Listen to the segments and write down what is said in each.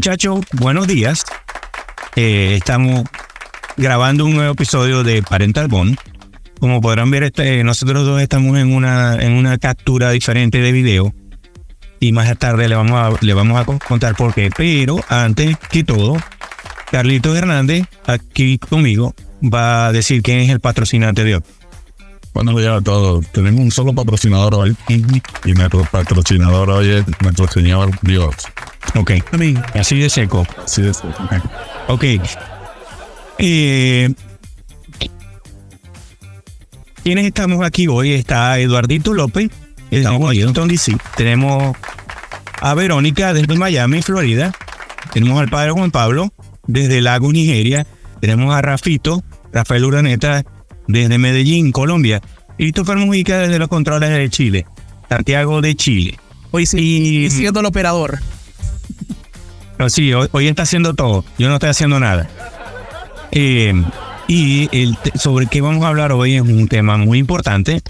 Muchachos, buenos días. Estamos grabando un nuevo episodio de Parental Bond. Como podrán ver, nosotros dos estamos en una captura diferente de video. Y más tarde le vamos a contar por qué. Pero antes que todo, Carlitos Hernández, aquí conmigo, va a decir quién es el patrocinante de hoy. Buenos días a todos. Tenemos un solo patrocinador hoy. Y nuestro patrocinador hoy es nuestro Señor Dios. Ok. Así de seco. Así de seco. Ok. ¿Quiénes estamos aquí hoy? Está Eduardito López. Estamos en Washington, D.C. Tenemos a Verónica desde Miami, Florida. Tenemos al padre Juan Pablo desde Lagos, Nigeria. Tenemos a Rafael Urdaneta desde Medellín, Colombia. Y Christopher Mujica desde los controles de Chile. Santiago de Chile. Hoy sí, siendo el operador. No, sí, hoy está haciendo todo. Yo no estoy haciendo nada. Sobre qué vamos a hablar hoy es un tema muy importante.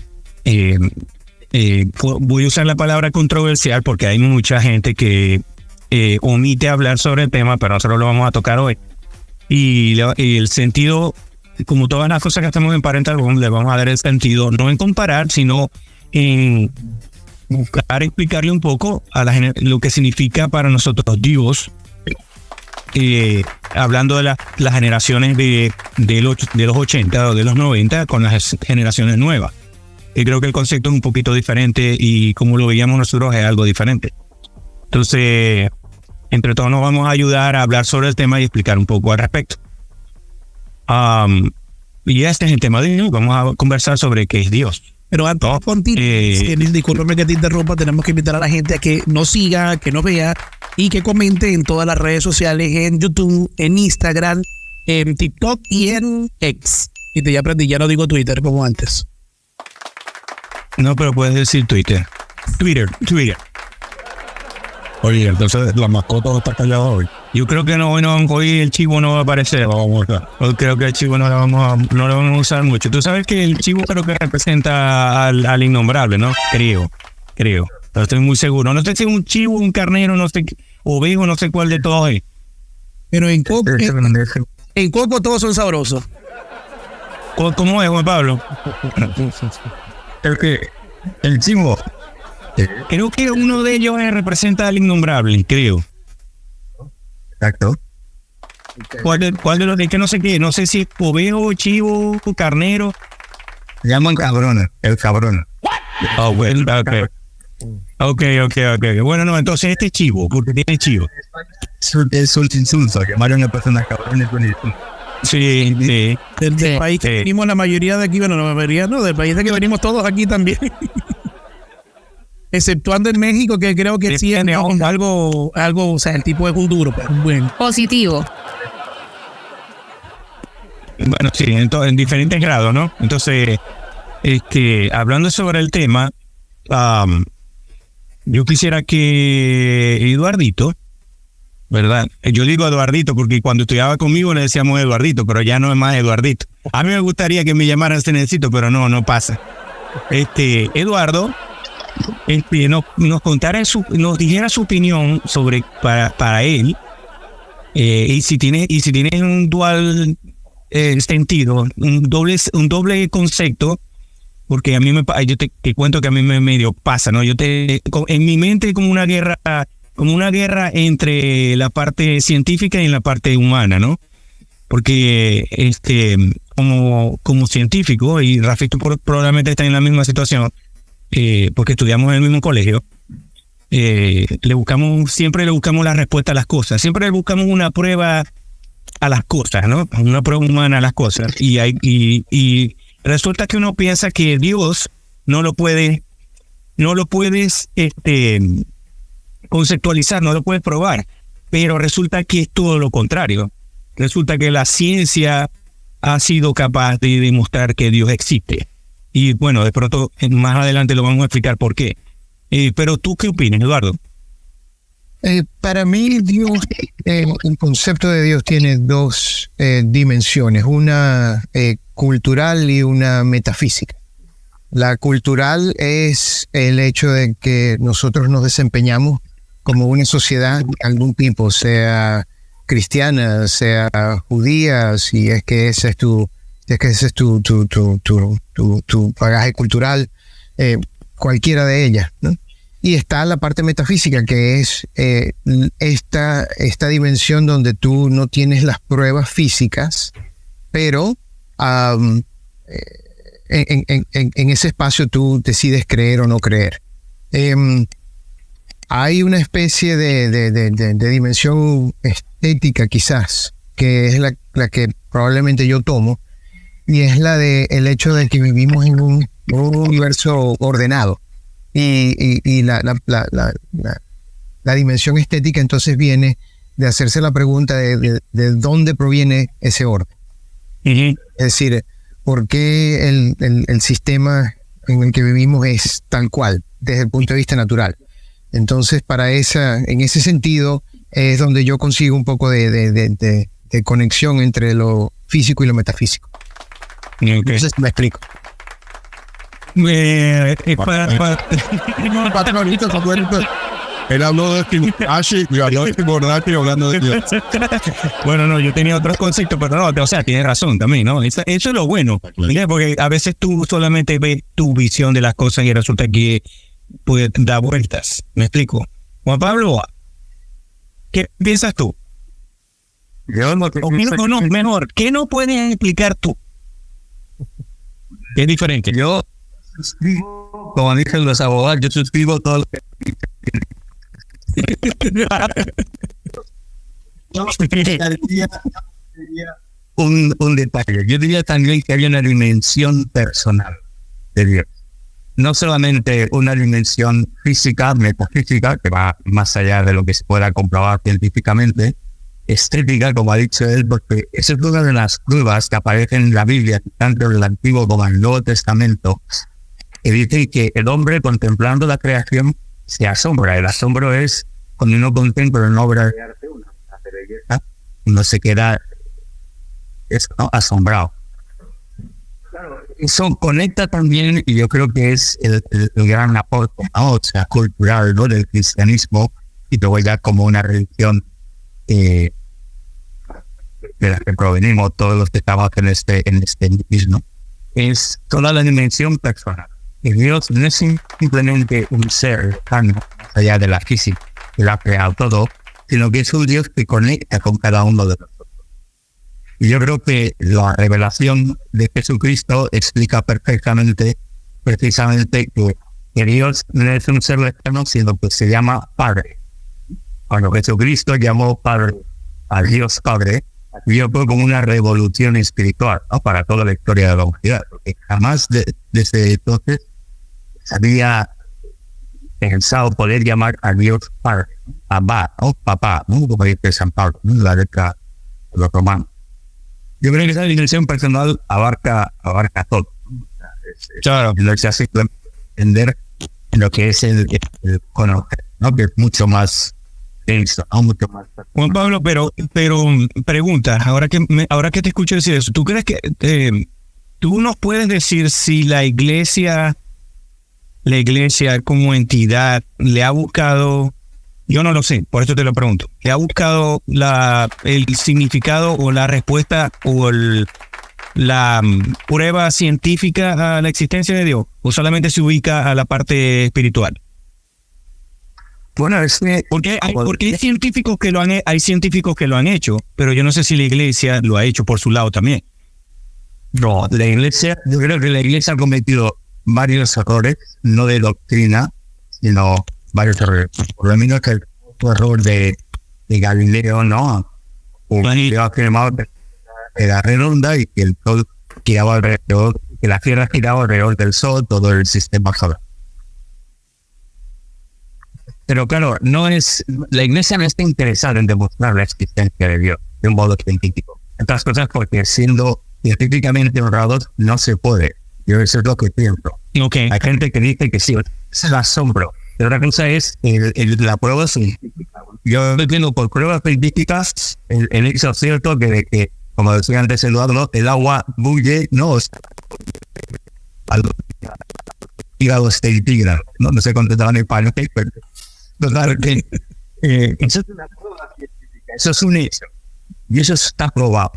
Voy a usar la palabra controversial porque hay mucha gente que omite hablar sobre el tema, pero nosotros lo vamos a tocar hoy. Y el sentido, como todas las cosas que hacemos en Parental Bond, le vamos a dar el sentido, no en comparar, sino en buscar explicarle un poco a lo que significa para nosotros Dios, hablando de las generaciones de los 80 o de los 90 con las generaciones nuevas. Y creo que el concepto es un poquito diferente y como lo veíamos nosotros es algo diferente. Entonces, entre todos nos vamos a ayudar a hablar sobre el tema y explicar un poco al respecto. Y este es el tema de hoy. Vamos a conversar sobre qué es Dios. Pero antes de continuar, discúlpame que te interrumpa, tenemos que invitar a la gente a que nos siga, que nos vea y que comente en todas las redes sociales, en YouTube, en Instagram, en TikTok y en X. Y ya aprendí, ya no digo Twitter como antes. No, pero puedes decir Twitter. Oye, entonces la mascota no está callada hoy. Yo creo que no, hoy el chivo no va a aparecer. Hoy creo que el chivo no lo vamos a usar mucho. Tú sabes que el chivo creo que representa al innombrable, ¿no? Creo. No estoy muy seguro. No sé si es un chivo, un carnero, no sé, ovejo, no sé cuál de todos es. Pero en Coco todos son sabrosos. ¿Cómo es, Juan Pablo? El chivo. Creo que uno de ellos representa al innombrable, creo. Exacto. ¿Cuál de los de que no sé qué? No sé si es ovejo, chivo, carnero. Se llaman cabrones. El cabrón. Oh, well, okay. Bueno, no, entonces este es chivo, porque tiene chivo. Es un insulto, que Mario una persona cabrón es un insulto. Sí. Del país que venimos la mayoría de aquí, bueno, la mayoría no, del país de que venimos todos aquí también. Exceptuando en México, que creo que sí es algo, o sea, el tipo es un duro, pero bueno. Positivo. Bueno, sí, en diferentes grados, ¿no? Entonces, hablando sobre el tema, yo quisiera que Eduardito, ¿verdad? Yo digo Eduardito porque cuando estudiaba conmigo le decíamos Eduardito, pero ya no es más Eduardito. A mí me gustaría que me llamaran Cenecito, pero no pasa. Eduardo, nos contara nos dijera su opinión sobre para él, y si tiene un dual sentido, un doble concepto, porque a mí yo te cuento que a mí me medio pasa, ¿no? En mi mente como una guerra entre la parte científica y la parte humana, ¿no? Porque como científico, y Rafito probablemente está en la misma situación, porque estudiamos en el mismo colegio, siempre le buscamos la respuesta a las cosas, siempre le buscamos una prueba a las cosas, ¿no? Una prueba humana a las cosas, y resulta que uno piensa que Dios no lo puedes conceptualizar, no lo puedes probar, pero resulta que es todo lo contrario. Resulta que la ciencia ha sido capaz de demostrar que Dios existe. Y bueno, de pronto más adelante lo vamos a explicar por qué. Pero ¿tú qué opinas, Eduardo? Para mí, Dios, el concepto de Dios tiene dos dimensiones, una cultural y una metafísica. La cultural es el hecho de que nosotros nos desempeñamos como una sociedad de algún tipo, sea cristiana, sea judía, si es que ese es tu bagaje cultural, cualquiera de ellas, ¿no? Y está la parte metafísica, que es esta dimensión donde tú no tienes las pruebas físicas, pero en ese espacio tú decides creer o no creer. Hay una especie de dimensión estética quizás, que es la que probablemente yo tomo, y es la de el hecho de que vivimos en un universo ordenado. Y la dimensión estética entonces viene de hacerse la pregunta de dónde proviene ese orden. Uh-huh. Es decir, ¿por qué el sistema en el que vivimos es tal cual, desde el punto de vista natural? Entonces, en ese sentido, es donde yo consigo un poco de conexión entre lo físico y lo metafísico. Okay. Entonces, me explico. Él habló de Ashi y habló de Bordache hablando de Dios. Bueno, no, yo tenía otros conceptos, pero no, o sea, tienes razón también, ¿no? Eso es lo bueno, ¿sí? Porque a veces tú solamente ves tu visión de las cosas y resulta que puede dar vueltas. ¿Me explico? Juan Pablo, ¿qué piensas tú? Yo no, No, mejor, ¿qué no puedes explicar tú? ¿Qué es diferente? Yo suscribo, como dicen los abogados, yo suscribo todo lo que... un detalle. Yo diría también que había una dimensión personal de Dios. No solamente una dimensión física, metafísica, que va más allá de lo que se pueda comprobar científicamente, estética, como ha dicho él, porque esa es una de las pruebas que aparecen en la Biblia, tanto en el Antiguo como en el Nuevo Testamento, que dice que el hombre, contemplando la creación, se asombra. El asombro es cuando uno contempla una obra de arte, una obra de belleza, uno se queda asombrado. Claro, eso conecta también, y yo creo que es el gran aporte, ¿no? O sea, cultural, ¿no?, del cristianismo, y luego ya como una religión de la que provenimos todos los que estamos en este mismo, es toda la dimensión personal. Y Dios no es simplemente un ser lejano, más allá de la física, que lo ha creado todo, sino que es un Dios que conecta con cada uno de nosotros. Y yo creo que la revelación de Jesucristo explica perfectamente, precisamente, que Dios no es un ser lejano, sino que se llama Padre. Cuando Jesucristo llamó Padre a Dios Padre, yo fue como una revolución espiritual, ¿no?, para toda la historia de la humanidad, porque jamás desde entonces se había pensado poder llamar a Dios Padre, Abba, ¿no?, papá, ¿no?, como dice San Pablo, ¿no?, la letra de los romanos. Yo creo que esa dimensión personal abarca todo, ¿no? Claro, no se hace entender lo que es el conocer, ¿no?, que es mucho más denso, ¿no?, mucho más. Juan Pablo, pero pregunta, ahora que te escucho decir eso, ¿tú crees que tú nos puedes decir si la iglesia como entidad le ha buscado, yo no lo sé, por eso te lo pregunto, le ha buscado el significado o la respuesta o la prueba científica a la existencia de Dios, o solamente se ubica a la parte espiritual? Bueno, porque hay científicos que lo han hecho, pero yo no sé si la iglesia lo ha hecho por su lado también. No, yo creo que la iglesia ha cometido varios errores, no de doctrina, sino varios errores. Por lo menos el error de Galileo, ¿no? Que ha afirmado que era redonda y que el sol giraba alrededor, que la Tierra giraba alrededor del sol, todo el sistema solar. Pero claro, la iglesia no está interesada en demostrar la existencia de Dios de un modo científico. Otras cosas porque siendo científicamente honrados no se puede. Yo eso es lo que pienso. Okay. Hay gente que dice que sí, es el asombro. Pero otra cosa es la prueba científica. Yo entiendo por pruebas científicas el hecho cierto que, como decía antes Eduardo, el agua bulle, no, a los hígados centígrados. No sé contestaban en español, pero total, que Eso es una prueba científica, eso es un hecho. Y eso está probado.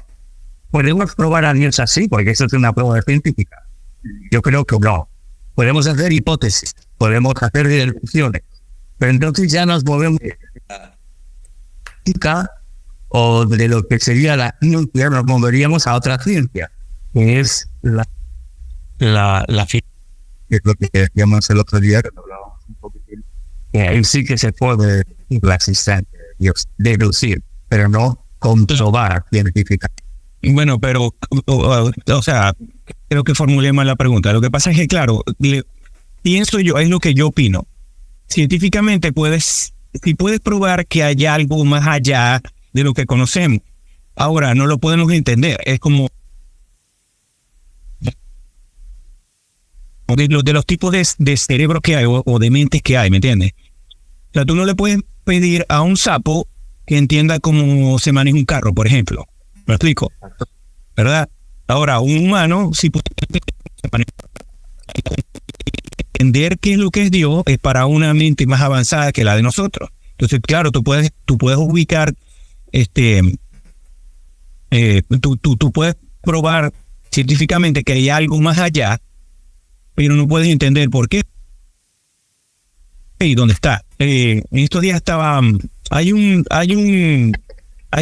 ¿Podemos probar a Dios así? Porque eso es una prueba científica. Yo creo que no. Podemos hacer hipótesis, podemos hacer deducciones, pero entonces ya nos movemos de la física o de lo que sería la ciencia, nos moveríamos a otra ciencia, que es la física. Que es lo que decíamos el otro día, cuando hablábamos un poquitín, que ahí sí que se puede la existencia de Dios, deducir, pero no comprobar científicamente. Bueno, pero, o sea, creo que formulé mal la pregunta. Lo que pasa es que, claro, pienso yo, es lo que yo opino. Científicamente si puedes probar que hay algo más allá de lo que conocemos. Ahora, no lo podemos entender. Es como de los tipos de cerebros que hay o de mentes que hay, ¿me entiendes? O sea, tú no le puedes pedir a un sapo que entienda cómo se maneja un carro, por ejemplo. ¿Me explico? ¿Verdad? Ahora, un humano, si puede entender qué es lo que es Dios, es para una mente más avanzada que la de nosotros. Entonces, claro, tú puedes ubicar, tú puedes probar científicamente que hay algo más allá, pero no puedes entender por qué y dónde está. En estos días hay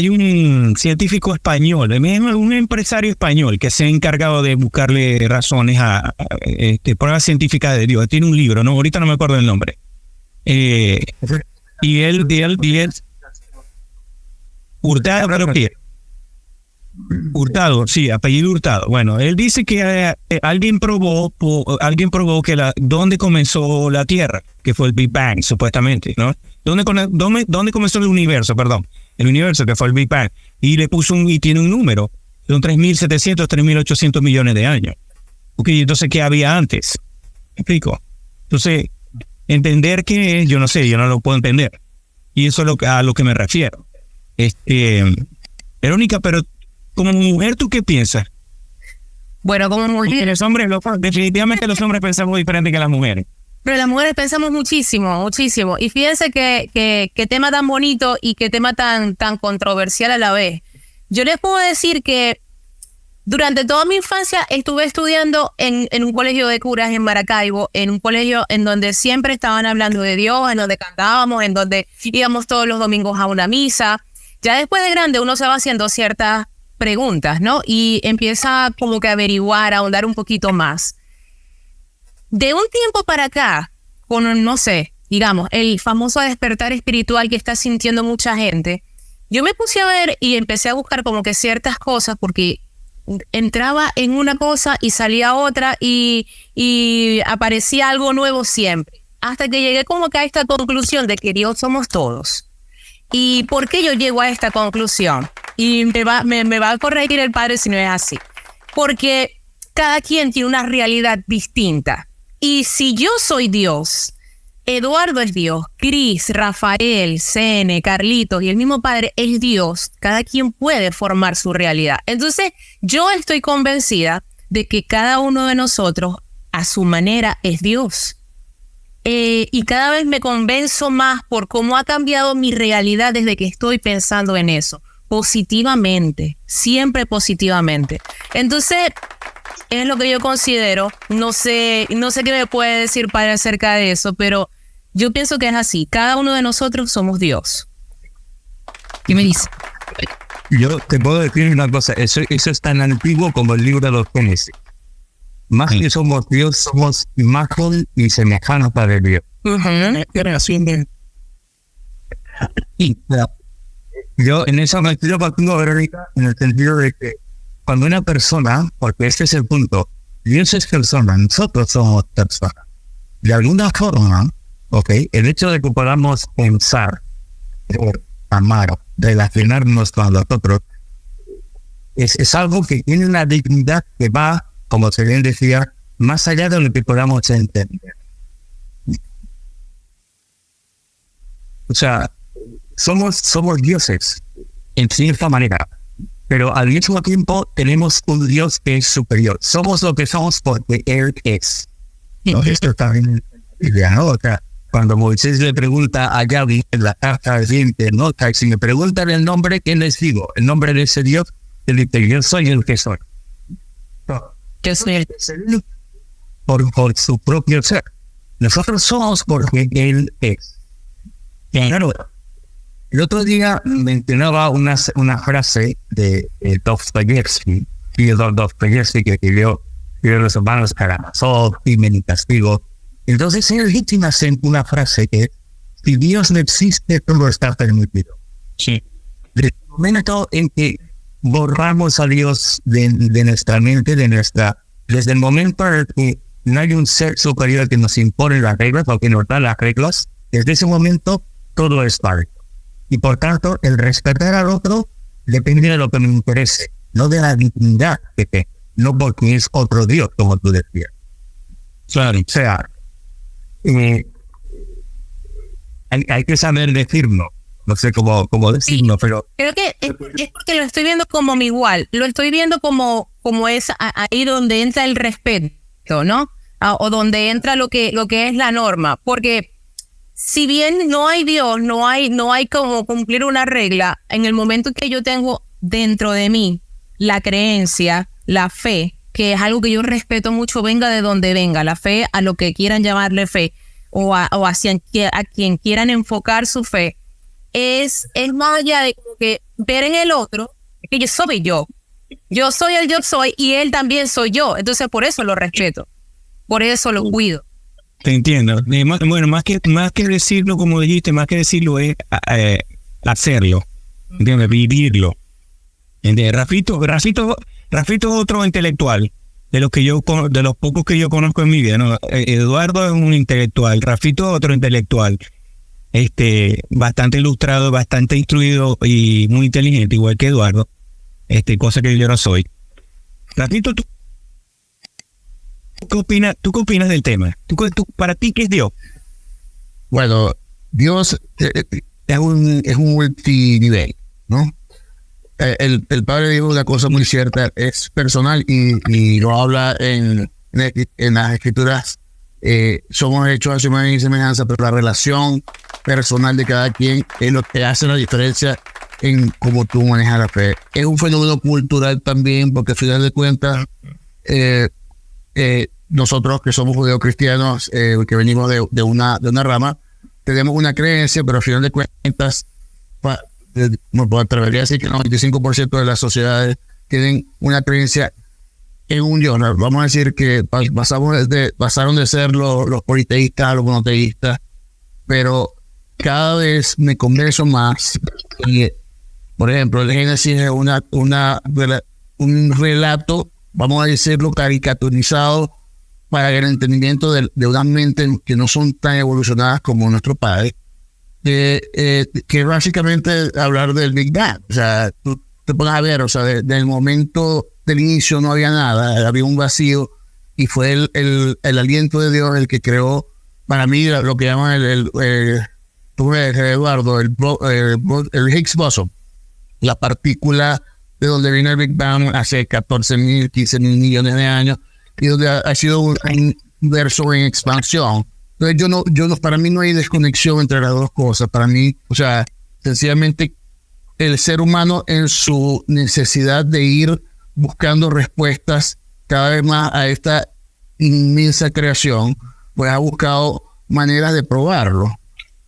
un científico español, un empresario español que se ha encargado de buscarle razones a pruebas científicas de Dios. Tiene un libro, ahorita no me acuerdo el nombre. Y él Hurtado, creo que Hurtado, sí, apellido Hurtado. Bueno, él dice que alguien probó que dónde comenzó la Tierra, que fue el Big Bang, supuestamente, ¿no? ¿Dónde comenzó el universo, perdón? El universo, que fue el Big Bang. Y le puso y tiene un número. Son 3.700, 3.800 millones de años. Ok, entonces, ¿qué había antes? ¿Me explico? Entonces, entender qué es, yo no sé, yo no lo puedo entender. Y eso es a lo que me refiero. Verónica, pero como mujer, ¿tú qué piensas? Bueno, como mujer... Definitivamente los hombres pensamos diferente que las mujeres. Pero las mujeres pensamos muchísimo, muchísimo. Y fíjense que tema tan bonito y qué tema tan controversial a la vez. Yo les puedo decir que durante toda mi infancia estuve estudiando en un colegio de curas en Maracaibo, en un colegio en donde siempre estaban hablando de Dios, en donde cantábamos, en donde íbamos todos los domingos a una misa. Ya después de grande uno se va haciendo ciertas preguntas, ¿no? Y empieza como que a averiguar, a ahondar un poquito más. De un tiempo para acá, con, no sé, digamos, el famoso despertar espiritual que está sintiendo mucha gente, yo me puse a ver y empecé a buscar como que ciertas cosas porque entraba en una cosa y salía otra y aparecía algo nuevo siempre. Hasta que llegué como que a esta conclusión de que Dios somos todos. ¿Y por qué yo llego a esta conclusión? Y me va a corregir el padre si no es así. Porque cada quien tiene una realidad distinta. Y si yo soy Dios, Eduardo es Dios, Cris, Rafael, Cene, Carlitos y el mismo padre es Dios, cada quien puede formar su realidad. Entonces, yo estoy convencida de que cada uno de nosotros, a su manera, es Dios. Y cada vez me convenzo más por cómo ha cambiado mi realidad desde que estoy pensando en eso. Positivamente, siempre positivamente. Entonces, es lo que yo considero. No sé qué me puede decir padre acerca de eso, pero yo pienso que es así. Cada uno de nosotros somos Dios. ¿Qué me dice? Yo te puedo decir una cosa, eso es tan antiguo como el libro de los Génesis. Más que somos Dios, somos imagen y semejanza de Dios. Y yo en eso me estoy partiendo, Verónica, en el sentido de que cuando una persona, porque este es el punto, Dios es persona, nosotros somos personas. De alguna forma, el hecho de que podamos pensar, amar, relacionarnos con los otros, es algo que tiene una dignidad que va, como se bien decía, más allá de lo que podamos entender. O sea, somos dioses, en cierta manera, pero al mismo tiempo tenemos un Dios que es superior. Somos lo que somos porque Él es. ¿No? Esto está en la Biblia, ¿no? O sea, cuando Moisés le pregunta a Yahweh en la carta ardiente, ¿no? Si me preguntan el nombre, ¿qué les digo? El nombre de ese Dios, él dice, yo soy el que soy. Yo soy el por su propio ser. Nosotros somos porque Él es. Claro. El otro día mencionaba una frase de Dostoyevsky, Fyodor Dostoyevsky, que escribió Los hermanos Karamazov, Crimen y Castigo. Entonces él dice una frase que si Dios no existe, todo está permitido. Sí. Desde el momento en que borramos a Dios de nuestra mente, desde el momento en que no hay un ser superior que nos impone las reglas o que nos da las reglas, desde ese momento todo es válido. Y por tanto, el respetar al otro depende de lo que me interese, no de la dignidad que tenga, no porque es otro Dios, como tú decías. Claro. O sea, hay que saber decirlo. No sé cómo decirlo, pero... Creo que es porque lo estoy viendo como mi igual. Lo estoy viendo como es ahí donde entra el respeto, ¿no? O donde entra lo que es la norma. Porque si bien no hay Dios, no hay como cumplir una regla, en el momento que yo tengo dentro de mí la creencia, la fe, que es algo que yo respeto mucho, venga de donde venga, la fe, a lo que quieran llamarle fe, o hacia a quien quieran enfocar su fe, es más allá de como que ver en el otro que yo soy yo. Yo soy el yo soy y él también soy yo. Entonces por eso lo respeto, por eso lo cuido. Te entiendo. Bueno, más que decirlo, como dijiste, más que decirlo es hacerlo. ¿Entiendes? Vivirlo. ¿Entiendes? Rafito es otro intelectual de los pocos que yo conozco en mi vida, ¿no? Eduardo es un intelectual, Rafito es otro intelectual. Bastante ilustrado, bastante instruido y muy inteligente, igual que Eduardo, cosa que yo no soy. Rafito, ¿tú qué opinas del tema? ¿Para ti qué es Dios? Bueno, Dios es un multinivel, ¿no? El padre dijo una cosa muy cierta, es personal y lo habla en las escrituras. Somos hechos a su imagen y semejanza, pero la relación personal de cada quien es lo que hace la diferencia en cómo tú manejas la fe. Es un fenómeno cultural también, porque al final de cuentas, nosotros que somos judeocristianos, que venimos de una rama, tenemos una creencia, pero al final de cuentas, me atrevería a decir que el 95% de las sociedades tienen una creencia en un Dios. Vamos a decir que pasaron de ser los politeístas a los monoteístas, pero cada vez me convenzo más. Y, por ejemplo, el Génesis es un relato, vamos a decirlo, caricaturizado para el entendimiento de unas mentes que no son tan evolucionadas como nuestro padre, que básicamente hablar del Big Bang. O sea, tú te pones a ver, o sea, del momento del inicio no había nada, había un vacío, y fue el aliento de Dios el que creó, para mí, lo que llaman tú ves, Eduardo, el Higgs boson, la partícula de donde viene el Big Bang hace 14.000, 15.000 millones de años, y donde ha sido un universo en expansión. Entonces para mí no hay desconexión entre las dos cosas. Para mí, o sea, sencillamente el ser humano en su necesidad de ir buscando respuestas cada vez más a esta inmensa creación, pues ha buscado maneras de probarlo.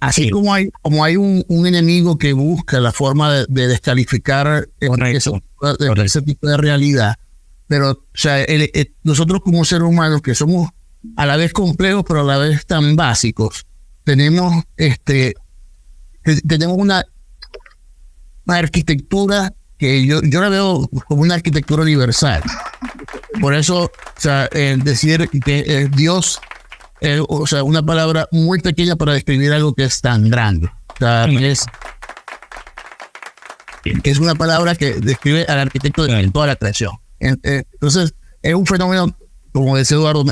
Así sí. como hay un enemigo que busca la forma de descalificar ese tipo de realidad. Pero, o sea, nosotros como seres humanos, que somos a la vez complejos, pero a la vez tan básicos, tenemos una arquitectura que yo la veo como una arquitectura universal. Por eso, o sea, decir que Dios, o sea, una palabra muy pequeña para describir algo que es tan grande. O sea, es una palabra que describe al arquitecto de toda la creación. Entonces, es un fenómeno, como decía Eduardo,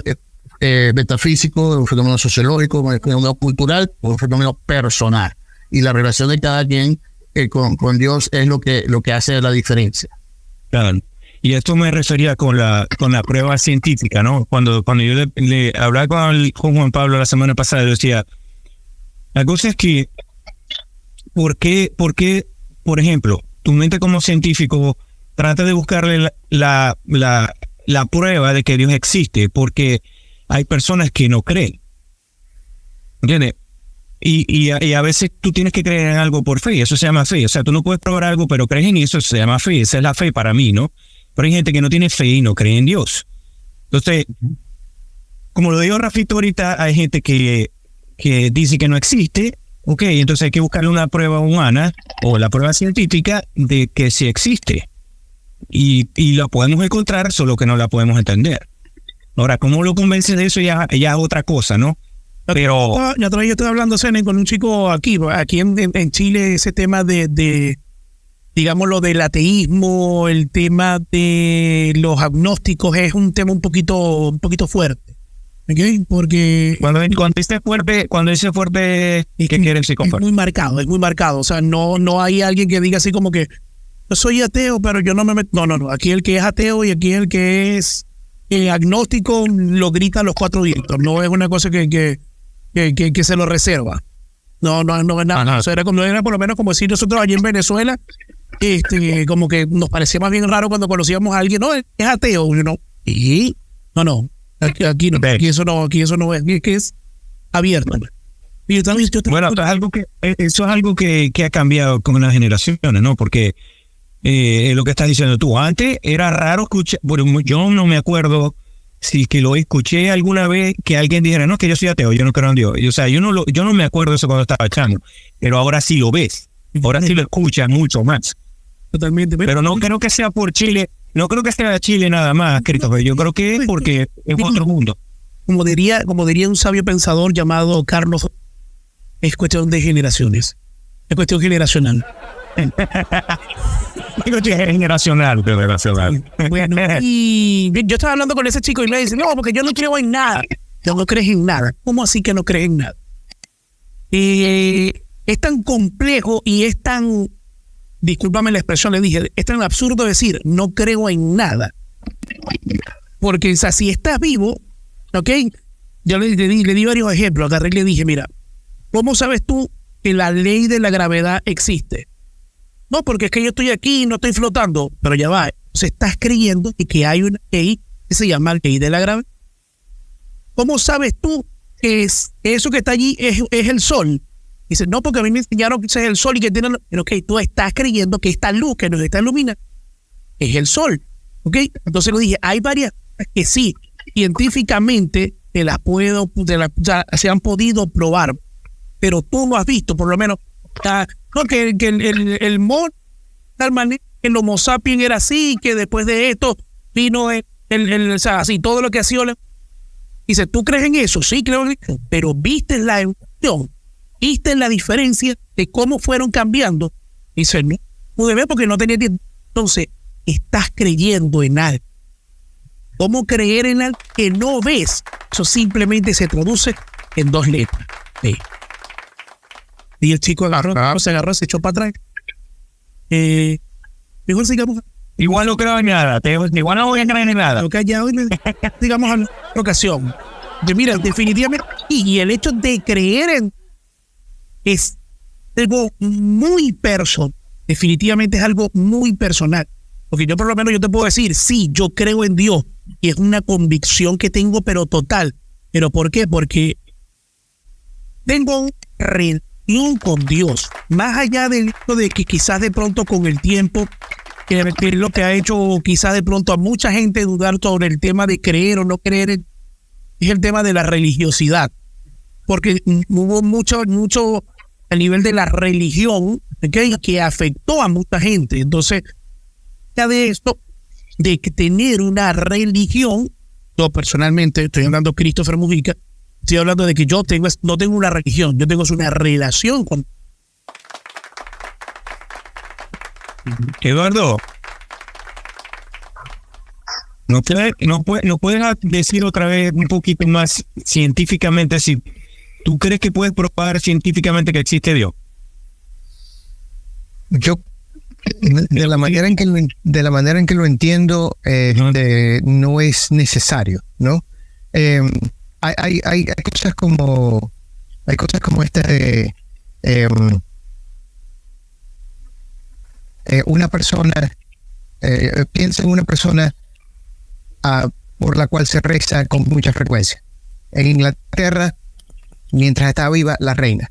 metafísico, un fenómeno sociológico, un fenómeno cultural, un fenómeno personal. Y la relación de cada quien con Dios es lo que hace la diferencia. Claro. Y esto me refería con la prueba científica, ¿no? Cuando yo le hablaba con Juan Pablo la semana pasada, yo decía, La cosa es que, ¿por qué, por ejemplo, tu mente como científico trata de buscarle la prueba de que Dios existe? Porque hay personas que no creen. ¿Entiendes? Y a veces tú tienes que creer en algo por fe, y eso se llama fe. O sea, tú no puedes probar algo, pero crees en eso se llama fe. Esa es la fe para mí, ¿no? Pero hay gente que no tiene fe y no cree en Dios. Entonces, como lo dijo Rafito ahorita, hay gente que dice que no existe. Ok, entonces hay que buscarle una prueba humana o la prueba científica de que sí existe. Y la podemos encontrar, solo que no la podemos entender. Ahora, ¿cómo lo convences de eso? Ya es otra cosa, ¿no? Pero yo estoy hablando, Sene, con un chico aquí en Chile, ese tema de digamos, lo del ateísmo, el tema de los agnósticos es un tema un poquito fuerte. ¿Okay? Porque cuando dice fuerte, ¿qué quiere decir con fuerte? Es muy marcado. O sea, no hay alguien que diga así como que yo soy ateo, pero yo no me meto. No. Aquí el que es ateo y aquí el que es agnóstico lo grita a los cuatro vientos. No es una cosa que se lo reserva. No es nada. O sea, era por lo menos como decir nosotros allí en Venezuela, como que nos parecía más bien raro cuando conocíamos a alguien, no, es ateo, ¿no? Y no. Aquí no, aquí eso no es, aquí es abierto. Bueno, eso es algo que ha cambiado con las generaciones, ¿no? Porque lo que estás diciendo tú, antes era raro escuchar, bueno, yo no me acuerdo si que lo escuché alguna vez que alguien dijera, no, que yo soy ateo, yo no creo en Dios. O sea, yo no me acuerdo de eso cuando estaba chamo, pero ahora sí lo ves, ahora sí lo escuchas mucho más. Totalmente. Pero no creo que sea por Chile, no creo que sea Chile nada más, Christopher. Yo creo que es porque es otro mundo. Como diría un sabio pensador llamado Carlos, es cuestión de generaciones. Es cuestión generacional. Generacional. Bueno, y yo estaba hablando con ese chico y me dice, no, porque yo no creo en nada. No crees en nada. ¿Cómo así que no crees en nada? Es tan complejo y es tan, discúlpame la expresión, le dije, es tan absurdo decir, no creo en nada. Porque, o sea, si estás vivo, ¿ok? Yo le di varios ejemplos, agarré y le dije, mira, ¿cómo sabes tú que la ley de la gravedad existe? No, porque es que yo estoy aquí y no estoy flotando, pero ya va, o sea, estás creyendo que hay una ley que se llama ley de la gravedad. ¿Cómo sabes tú que eso que está allí es el sol? Dice, no, porque a mí me enseñaron que ese es el sol y que tiene... Pero tú estás creyendo que esta luz que nos está iluminando es el sol, ¿ok? Entonces le dije, hay varias que sí, científicamente se han podido probar, pero tú no has visto, por lo menos, no, que el mono, tal manera, que el Homo sapiens era así, que después de esto vino o sea, así, todo lo que ha sido. Dice, ¿tú crees en eso? Sí, creo en eso, pero viste la evolución, viste la diferencia de cómo fueron cambiando. Dice, no pude ver porque no tenía tiempo. Entonces, estás creyendo en algo. ¿Cómo creer en algo que no ves? Eso simplemente se traduce en dos letras. Sí. Y el chico se agarró, se echó para atrás. Mejor sigamos. Igual no creo en nada, igual no voy a creer en nada. Lo que haya hoy, digamos a otra ocasión. Mira, definitivamente, y el hecho de creer en es algo muy personal. Definitivamente es algo muy personal. Porque yo por lo menos yo te puedo decir, sí, yo creo en Dios. Y es una convicción que tengo, pero total. ¿Pero por qué? Porque tengo una relación con Dios. Más allá del hecho de que quizás de pronto con el tiempo, que es lo que ha hecho quizás de pronto a mucha gente dudar sobre el tema de creer o no creer, es el tema de la religiosidad. Porque hubo mucho a nivel de la religión, ¿okay?, que afectó a mucha gente. Entonces, ya de esto, de que tener una religión, yo personalmente estoy hablando de Christopher Mujica, estoy hablando de que yo no tengo una religión, yo tengo una relación con... Eduardo, ¿no puedes decir otra vez un poquito más científicamente si tú crees que puedes probar científicamente que existe Dios? Yo, de la manera en que lo entiendo, no es necesario, ¿no? Hay cosas como Hay cosas como esta de una persona, piensa en una persona por la cual se reza con mucha frecuencia. En Inglaterra, mientras estaba viva, la reina.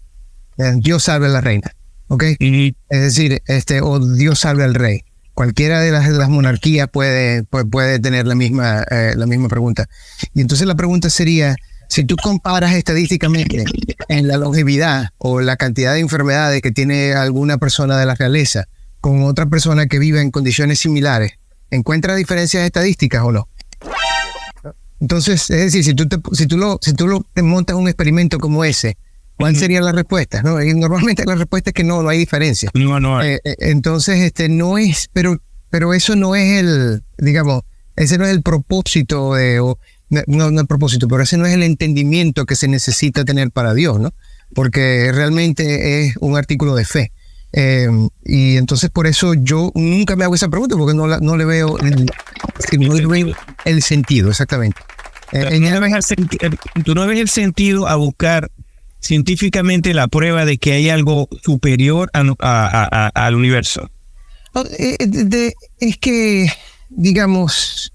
Dios salve a la reina. ¿Ok? Es decir, o Dios salve al rey. Cualquiera de las monarquías puede tener la misma pregunta. Y entonces la pregunta sería, si tú comparas estadísticamente en la longevidad o la cantidad de enfermedades que tiene alguna persona de la realeza con otra persona que vive en condiciones similares, ¿encuentras diferencias estadísticas o no? Entonces, es decir, si tú te montas un experimento como ese, ¿cuál sería la respuesta? ¿No? Y normalmente la respuesta es que no hay diferencia. No hay. Entonces, no es, pero eso no es ese no es el propósito no el propósito, pero ese no es el entendimiento que se necesita tener para Dios, ¿no? Porque realmente es un artículo de fe. Y entonces por eso yo nunca me hago esa pregunta, porque no le veo el sentido, exactamente. Tú no ves el sentido a buscar científicamente la prueba de que hay algo superior al universo. Es que, digamos,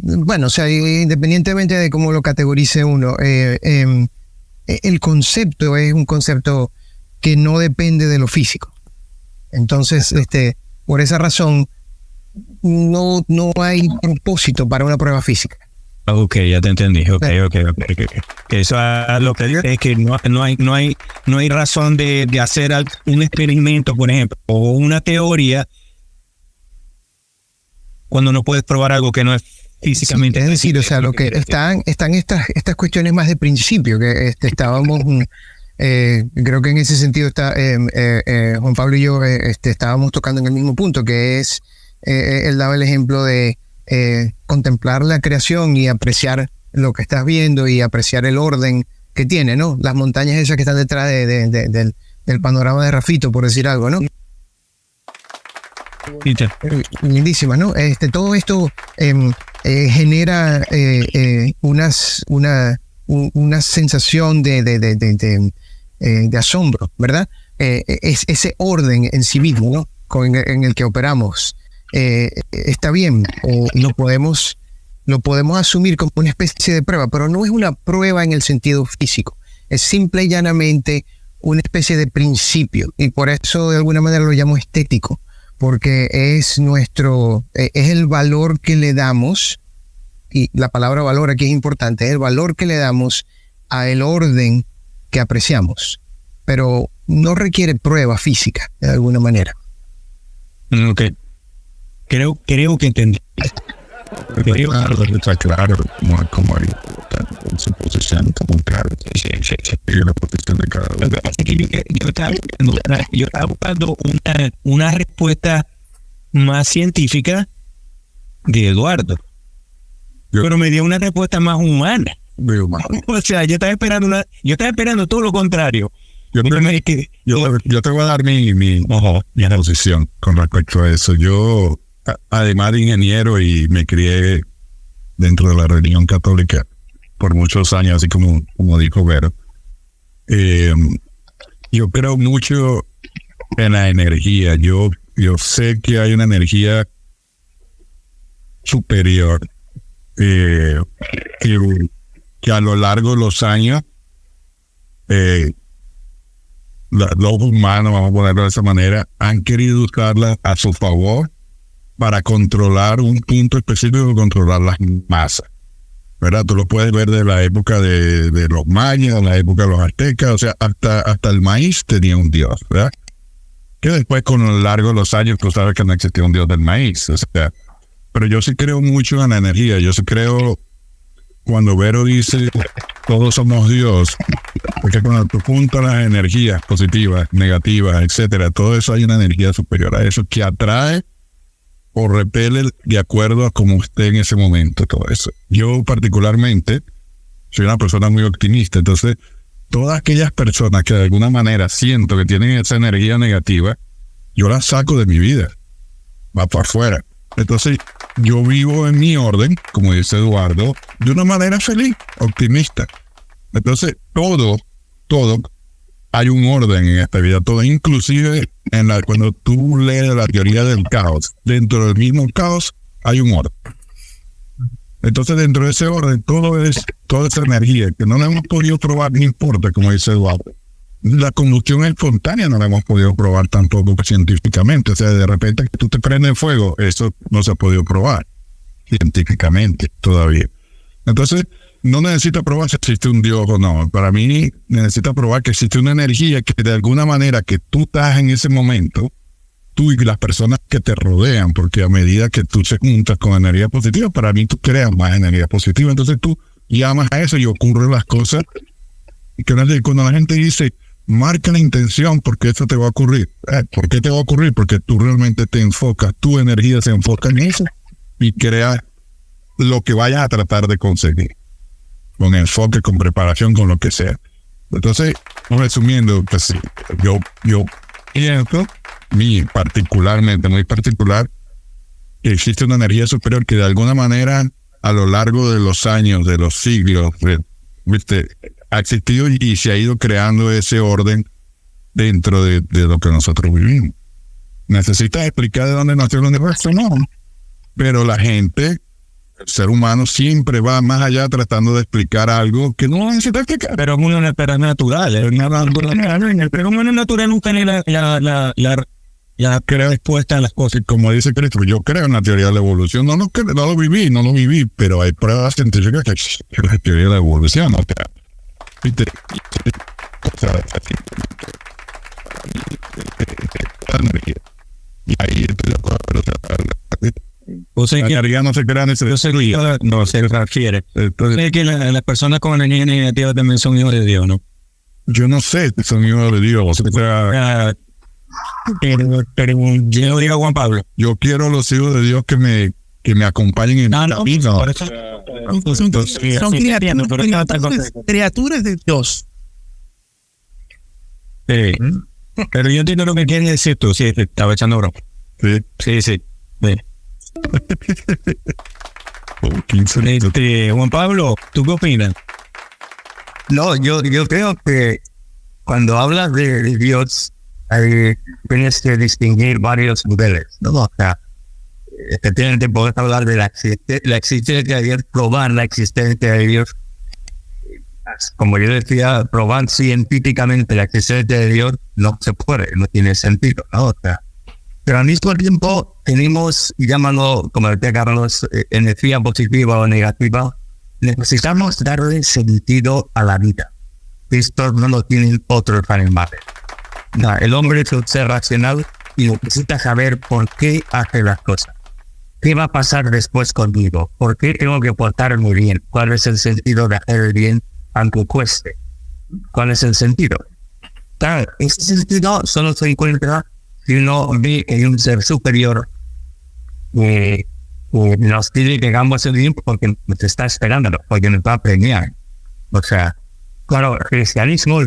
bueno, o sea, independientemente de cómo lo categorice uno, el concepto es un concepto que no depende de lo físico. Entonces, por esa razón, no hay propósito para una prueba física. Ok, ya te entendí. Ok. Eso lo que dice es que no hay razón de hacer un experimento, por ejemplo, o una teoría cuando no puedes probar algo que no es físicamente. Sí, es decir, o sea, lo que están estas cuestiones más de principio que estábamos. Creo que en ese sentido Juan Pablo y yo estábamos tocando en el mismo punto, que es él daba el ejemplo de contemplar la creación y apreciar lo que estás viendo y apreciar el orden que tiene, ¿no? Las montañas esas que están detrás del panorama de Rafito, por decir algo, ¿no? Lindísimas, ¿no? Todo esto genera una sensación de asombro, ¿verdad? Es ese orden en sí mismo, ¿no? En el que operamos. Está bien, lo podemos asumir como una especie de prueba, pero no es una prueba en el sentido físico. Es simple y llanamente una especie de principio, y por eso de alguna manera lo llamo estético, porque es el valor que le damos, y la palabra valor aquí es importante, es el valor que le damos a el orden que apreciamos, pero no requiere prueba física de alguna manera. Ok. Creo que entendí. Está claro como hay su posición, como claro. Y la posición de cada uno. Yo estaba buscando una respuesta más científica de Eduardo. Pero me dio una respuesta más humana. O sea, yo estaba esperando todo lo contrario. Yo te voy a dar mi posición con respecto a eso. Yo, además de ingeniero, y me crié dentro de la religión católica por muchos años, así como dijo Vero, yo creo mucho en la energía. Yo sé que hay una energía superior que a lo largo de los años los humanos, vamos a ponerlo de esa manera, han querido usarla a su favor para controlar un punto específico, controlar las masas, ¿verdad? Tú lo puedes ver de la época de los mayas, la época de los aztecas, o sea, hasta el maíz tenía un dios, ¿verdad? Que después, con lo largo de los años, tú sabes que no existía un dios del maíz, o sea, pero yo sí creo mucho en la energía. Yo sí creo, cuando Vero dice todos somos Dios, porque cuando tú juntas las energías positivas, negativas, etcétera, todo eso, hay una energía superior a eso que atrae o repele de acuerdo a cómo esté en ese momento, todo eso. Yo particularmente soy una persona muy optimista, entonces todas aquellas personas que de alguna manera siento que tienen esa energía negativa, yo las saco de mi vida, va para afuera. Entonces yo vivo en mi orden, como dice Eduardo, de una manera feliz, optimista. Entonces todo todo, hay un orden en esta vida, todo, inclusive cuando tú lees la teoría del caos, dentro del mismo caos hay un orden. Entonces, dentro de ese orden, toda esa energía que no la hemos podido probar, no importa, como dice Eduardo. La combustión espontánea no la hemos podido probar tampoco científicamente. O sea, de repente que tú te prendes fuego, eso no se ha podido probar científicamente todavía. Entonces, no necesita probar si existe un Dios o no. Para mí, necesita probar que existe una energía que de alguna manera que tú estás en ese momento, tú y las personas que te rodean, porque a medida que tú se juntas con energía positiva, para mí tú creas más energía positiva. Entonces tú llamas a eso y ocurren las cosas. Y que cuando la gente dice, marca la intención porque eso te va a ocurrir. ¿Por qué te va a ocurrir? Porque tú realmente te enfocas, tu energía se enfoca en eso y creas lo que vayas a tratar de conseguir. Con enfoque, con preparación, con lo que sea. Entonces, resumiendo, pues yo pienso, particularmente, muy particular, que existe una energía superior que de alguna manera, a lo largo de los años, de los siglos, ha existido y se ha ido creando ese orden dentro de lo que nosotros vivimos. ¿Necesitas explicar de dónde nació el universo? No. Pero la gente, el ser humano, siempre va más allá tratando de explicar algo que no necesita explicar. Pero es una natural. Pero uno natural nunca tiene la respuesta a las cosas. Como dice Cristo, yo creo en la teoría de la evolución. No lo viví, pero hay pruebas científicas que existe la teoría de la evolución. O sea, y ahí estoy de acuerdo. La energía no se crea en ese no se refiere. Entonces, que las personas con energía negativa también son hijos de Dios, ¿no? Yo no sé si son hijos de Dios. O sea, pero yo digo Juan Pablo. Yo quiero los hijos de Dios que me acompañen en la vida. Son criaturas de Dios. Sí. Pero yo entiendo lo que quieres decir tú. Sí, estaba echando broma. Sí. Juan Pablo, ¿tú qué opinas? No, yo creo que cuando hablas de Dios, tienes que distinguir varios niveles, ¿no? O sea, efectivamente puedes hablar de la existencia de Dios, probar la existencia de Dios. Como yo decía, probar científicamente la existencia de Dios no se puede, no tiene sentido, ¿no? O sea, pero al mismo tiempo tenemos, llámalo, como decía Carlos, energía positiva o negativa. Necesitamos darle sentido a la vida. Esto no lo tienen otros animales. No, el hombre es un ser racional y necesita saber por qué hace las cosas. ¿Qué va a pasar después conmigo? ¿Por qué tengo que portarme bien? ¿Cuál es el sentido de hacer el bien aunque cueste? ¿Cuál es el sentido? Claro, ese sentido solo se encuentra si uno ve que hay un ser superior que nos pide que hagamos el bien porque nos está esperando, porque nos va a premiar. O sea, claro, el cristianismo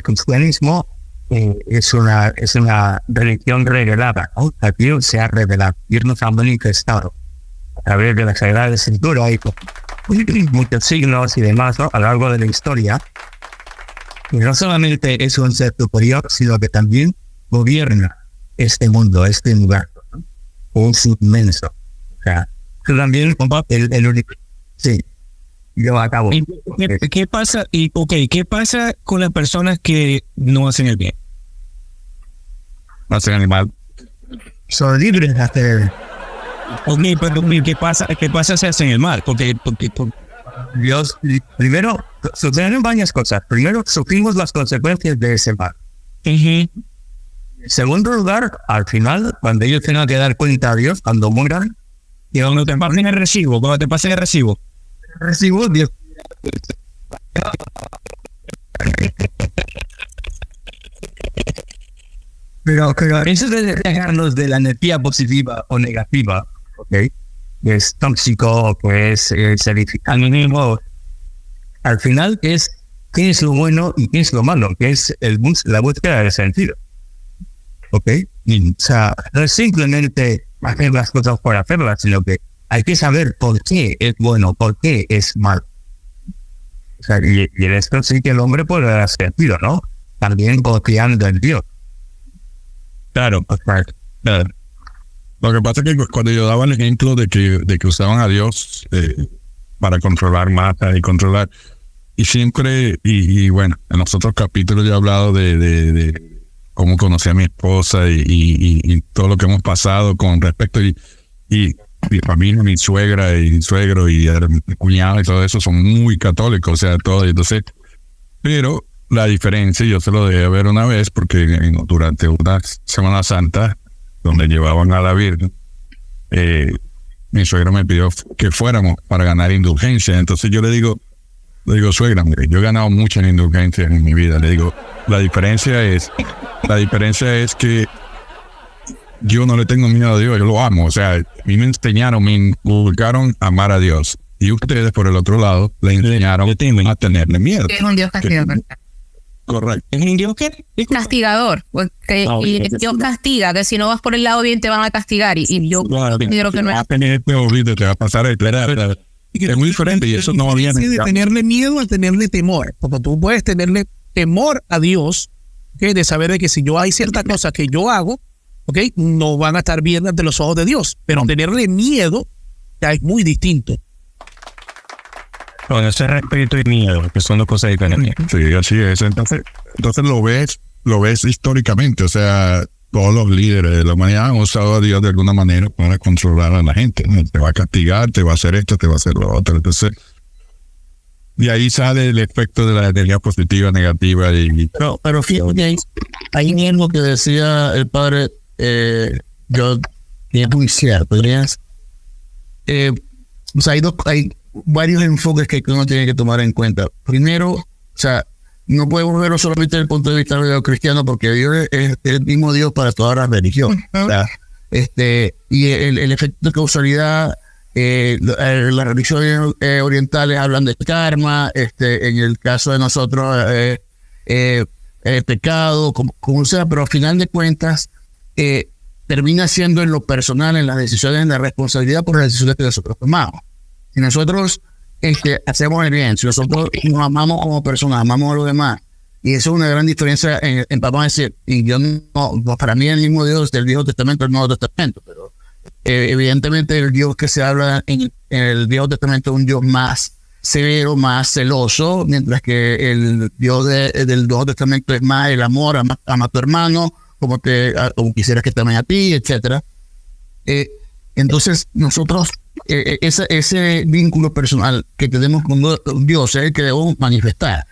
es una religión revelada, ¿no? Dios se ha revelado, Dios nos ha manifestado a través de la Sagrada Escritura y muchos signos y demás, ¿no? A lo largo de la historia. Y no solamente es un ser superior, sino que también gobierna este mundo, este universo, ¿no? Es inmenso. O sea, también el único. Sí, yo acabo. ¿Qué pasa? ¿Qué pasa con las personas que no hacen el bien? Hacen el mal. Son libres de hacer. Pero ¿qué pasa si hacen el mal? Porque Dios, primero, suceden varias cosas. Primero, sufrimos las consecuencias de ese mal. En segundo lugar, al final, cuando ellos tengan que dar cuenta a Dios, cuando mueran, y cuando te pasen el recibo, Dios. Pero eso de dejarnos de la energía positiva o negativa, ¿ok? Que es tóxico, que es edificante, al final es qué es lo bueno y qué es lo malo, que es la búsqueda del sentido. ¿Ok? O sea, no es simplemente hacer las cosas por hacerlas, sino que hay que saber por qué es bueno, por qué es malo. O sea, y en esto sí que el hombre puede dar sentido, ¿no? también confiando en Dios. Claro. Claro. Lo que pasa es que cuando yo daba el ejemplo de que usaban a Dios para controlar masas y controlar, y siempre, y bueno, en los otros capítulos yo he hablado de cómo conocí a mi esposa y todo lo que hemos pasado con respecto, y mi familia, mi suegra y mi suegro y mi cuñado y todo eso son muy católicos, o sea, todo. Entonces, pero la diferencia, yo se lo dejé ver una vez, porque durante una Semana Santa, donde llevaban a la Virgen, mi suegra me pidió que fuéramos para ganar indulgencia. Entonces yo le digo, suegra, mire, yo he ganado muchas indulgencias en mi vida. Le digo, la diferencia es que yo no le tengo miedo a Dios, yo lo amo. O sea, a mí me inculcaron a amar a Dios. Y ustedes, por el otro lado, le enseñaron a tenerle miedo. Es un Dios castigador. Correcto. ¿Es un Dios qué? Castigador. Porque y Dios castiga, que si no vas por el lado bien te van a castigar. Y yo considero que no es. Te va a pasar el es muy diferente, y eso no viene de tenerle miedo a tenerle temor, porque tú puedes tenerle temor a Dios, ¿okay? De saber de que si yo hay ciertas cosas que yo hago, ¿okay? No van a estar bien ante los ojos de Dios, pero tenerle miedo ya es muy distinto. Bueno, ese respeto y miedo, que son dos cosas diferentes. Sí, así es. Entonces lo ves históricamente, o sea, todos los líderes de la humanidad han usado a Dios de alguna manera para controlar a la gente, ¿no? Te va a castigar, te va a hacer esto, te va a hacer lo otro. Entonces, de ahí sale el efecto de la energía positiva, negativa. No, pero fíjate, hay algo que decía el padre John, que es muy cierto. O sea, hay varios enfoques que uno tiene que tomar en cuenta. Primero, o sea, no podemos verlo solamente desde el punto de vista cristiano, porque Dios es el mismo Dios para todas las religiones. O sea, y el efecto de causalidad, las religiones orientales hablan de karma, en el caso de nosotros, pecado, como sea, pero al final de cuentas, termina siendo en lo personal, en las decisiones, en la responsabilidad por las decisiones que nosotros tomamos. Si nosotros hacemos el bien, si nosotros nos amamos como personas, amamos a los demás, y eso es una gran diferencia en papá decir, y yo no, para mí el mismo Dios del Viejo Testamento, el Nuevo Testamento, pero evidentemente el Dios que se habla en el Viejo Testamento es un Dios más severo, más celoso, mientras que el Dios del Nuevo Testamento es más el amor, ama a tu hermano, como quisieras que te amen a ti, etcétera. Entonces nosotros ese vínculo personal que tenemos con Dios es el que debemos manifestar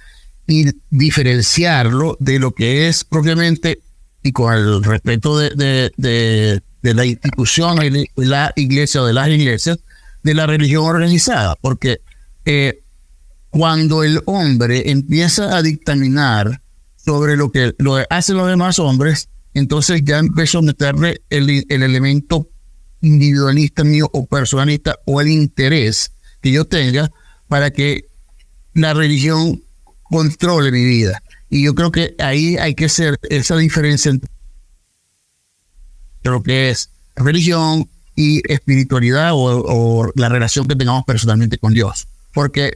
y diferenciarlo de lo que es propiamente, y con el respeto de la institución y la iglesia o de las iglesias, de la religión organizada, porque cuando el hombre empieza a dictaminar sobre lo que hacen los demás hombres, entonces ya empezó a meterle el elemento individualista mío o personalista, o el interés que yo tenga para que la religión controle mi vida. Y yo creo que ahí hay que hacer esa diferencia entre lo que es religión y espiritualidad, o la relación que tengamos personalmente con Dios, porque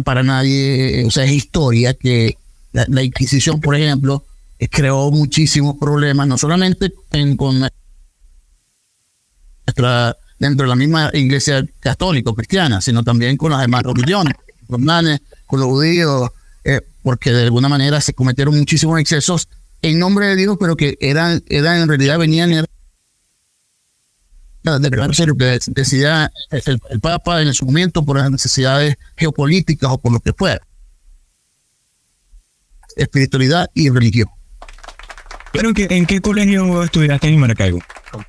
para nadie, o sea, es historia que la Inquisición, por ejemplo, creó muchísimos problemas, no solamente dentro de la misma iglesia católica o cristiana, sino también con las demás religiones, con los judíos, porque de alguna manera se cometieron muchísimos excesos en nombre de Dios, pero que eran en realidad venían de lo que decía el Papa en su momento, por las necesidades geopolíticas o por lo que fuera. Espiritualidad y religión. ¿Pero en qué colegio estudiaste en Maracaibo?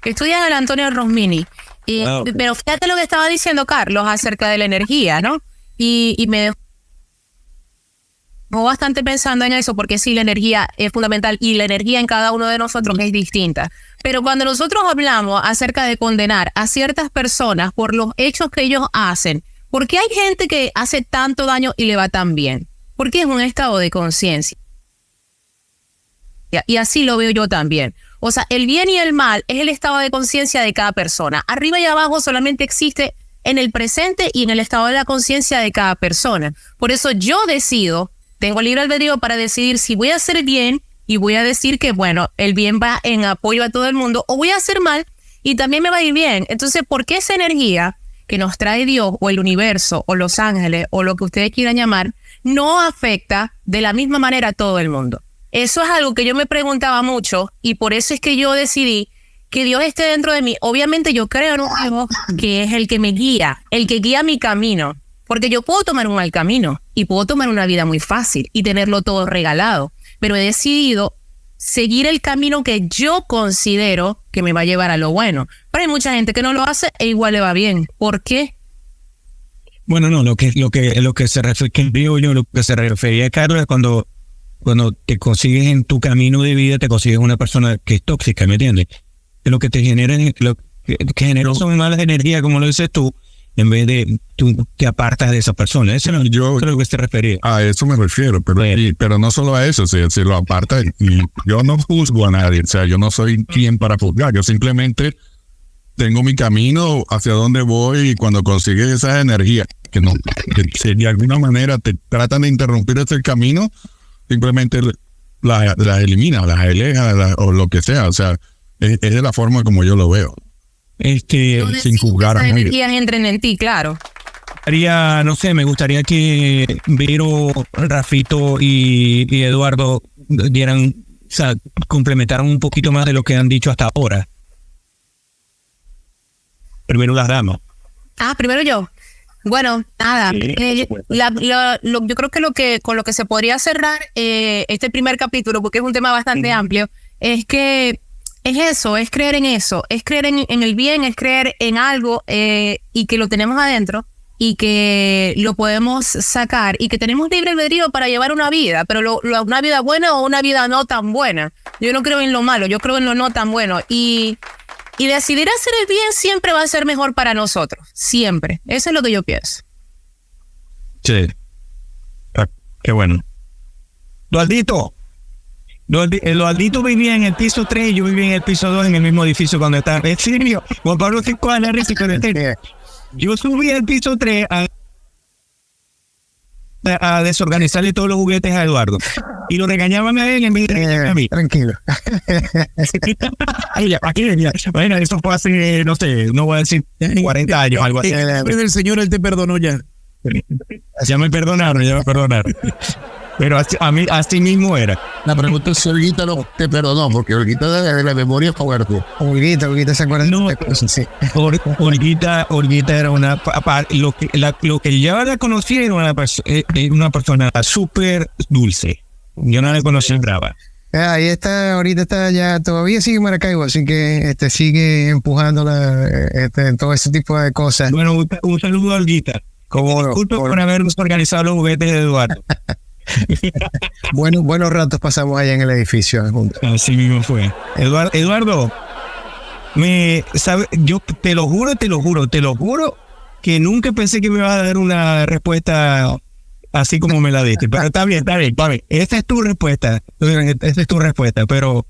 Estudié en el Antonio Rosmini. Pero fíjate lo que estaba diciendo Carlos acerca de la energía, ¿no? Y me dejó bastante pensando en eso, porque sí, la energía es fundamental y la energía en cada uno de nosotros es distinta. Pero cuando nosotros hablamos acerca de condenar a ciertas personas por los hechos que ellos hacen, ¿por qué hay gente que hace tanto daño y le va tan bien? Porque es un estado de conciencia. Y así lo veo yo también. O sea, el bien y el mal es el estado de conciencia de cada persona. Arriba y abajo solamente existe en el presente y en el estado de la conciencia de cada persona. Por eso yo decido Tengo libre albedrío para decidir si voy a hacer bien y voy a decir que, bueno, el bien va en apoyo a todo el mundo, o voy a hacer mal y también me va a ir bien. Entonces, ¿por qué esa energía que nos trae Dios o el universo o los ángeles o lo que ustedes quieran llamar no afecta de la misma manera a todo el mundo? Eso es algo que yo me preguntaba mucho y por eso es que yo decidí que Dios esté dentro de mí. Obviamente yo creo en un Dios que es el que me guía, el que guía mi camino, porque yo puedo tomar un mal camino y puedo tomar una vida muy fácil y tenerlo todo regalado, pero he decidido seguir el camino que yo considero que me va a llevar a lo bueno. Pero hay mucha gente que no lo hace e igual le va bien. ¿Por qué? Bueno, no, lo que se refería a Carlos es cuando te consigues en tu camino de vida, te consigues una persona que es tóxica, ¿me entiendes? Que lo que te genera, lo que genera son malas energías, como lo dices tú, en vez de tú te apartas de esa persona. Eso es lo que se refería. A eso me refiero, pero no solo a eso, si lo aparta, y yo no juzgo a nadie, o sea, yo no soy quien para juzgar, yo simplemente tengo mi camino hacia donde voy, y cuando consigues esas energías que si de alguna manera te tratan de interrumpir ese camino, simplemente las eliminas, las alejas, o lo que sea, o sea, es de la forma como yo lo veo. Sin juzgar a nadie. Energías entren en ti, claro. No sé, me gustaría que Vero, Rafito y Eduardo dieran, o sea, complementaran un poquito más de lo que han dicho hasta ahora. Primero las damas. Primero yo. Bueno, nada. Sí, yo creo que con lo que se podría cerrar este primer capítulo, porque es un tema bastante amplio, es que es eso, es creer en eso, es creer en el bien, es creer en algo y que lo tenemos adentro y que lo podemos sacar y que tenemos libre albedrío para llevar una vida, pero una vida buena o una vida no tan buena. Yo no creo en lo malo, yo creo en lo no tan bueno. Y decidir hacer el bien siempre va a ser mejor para nosotros, siempre. Eso es lo que yo pienso. Sí. Qué bueno. Dualdito vivía en el piso 3 y yo vivía en el piso 2 en el mismo edificio cuando estaba. En serio, Juan Pablo se coge la risa con el. Yo subí al piso 3 a desorganizarle todos los juguetes a Eduardo. Y lo regañaban a él en vez de regañarme a mí. Tranquilo. Bueno, eso fue hace, no sé, no voy a decir 40 años, algo así. El Señor, Él te perdonó ya. Ya me perdonaron. Pero así mismo era. La pregunta es si Olguita no te perdonó, porque Olguita de la memoria es fuerte. Olguita se acuerda No, de cosas, sí. Olguita era una... Lo que yo la conocí era una persona súper dulce. Yo no la conocí brava. Ahí está, ahorita está ya, todavía sigue en Maracaibo, así que sigue empujando todo ese tipo de cosas. Bueno, un saludo a Olguita. Disculpe por haber organizado los juguetes de Eduardo. Buenos ratos pasamos allá en el edificio juntos. Así mismo fue. Eduardo, yo te lo juro que nunca pensé que me ibas a dar una respuesta así como me la diste. Pero está bien. Esa es tu respuesta, pero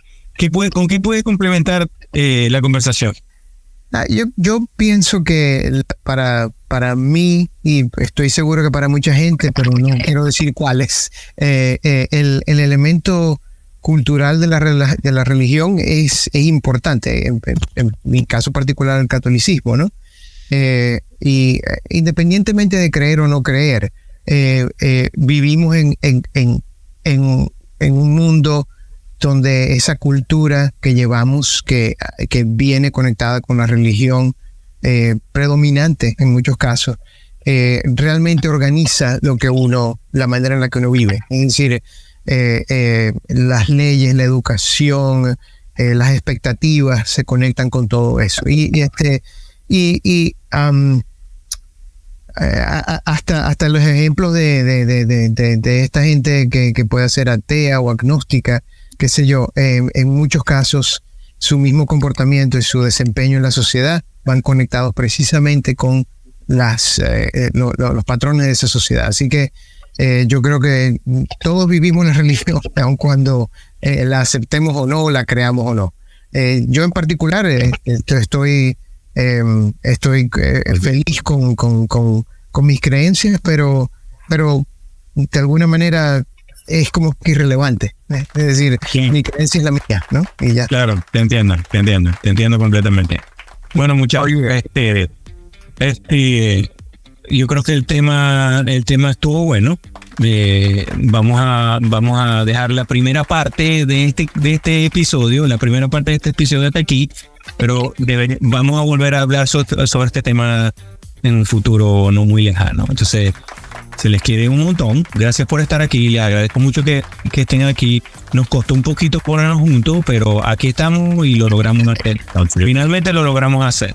¿con qué puedes complementar la conversación? Yo pienso que para mí, y estoy seguro que para mucha gente, pero no quiero decir cuáles, el elemento cultural de la religión es importante, en mi caso particular el catolicismo, ¿no? Y independientemente de creer o no creer, vivimos en un mundo donde esa cultura que llevamos, que viene conectada con la religión predominante en muchos casos, realmente organiza la manera en la que uno vive. Es decir, las leyes, la educación, las expectativas se conectan con todo eso. Hasta los ejemplos de esta gente que puede ser atea o agnóstica, qué sé yo, en muchos casos su mismo comportamiento y su desempeño en la sociedad van conectados precisamente con los patrones de esa sociedad. Así que yo creo que todos vivimos la religión, aun cuando la aceptemos o no, la creamos o no. Yo en particular estoy feliz con mis creencias, pero de alguna manera es como que irrelevante. Es decir, mi creencia es la mía, ¿no? Y ya. Claro, te entiendo completamente. Bueno, muchachos, yo creo que el tema estuvo bueno. Vamos a dejar la primera parte de este episodio, hasta aquí, pero vamos a volver a hablar sobre este tema en un futuro no muy lejano. Entonces, se les quiere un montón. Gracias por estar aquí. Les agradezco mucho que estén aquí. Nos costó un poquito ponernos juntos, pero aquí estamos y lo logramos hacer. Finalmente lo logramos hacer.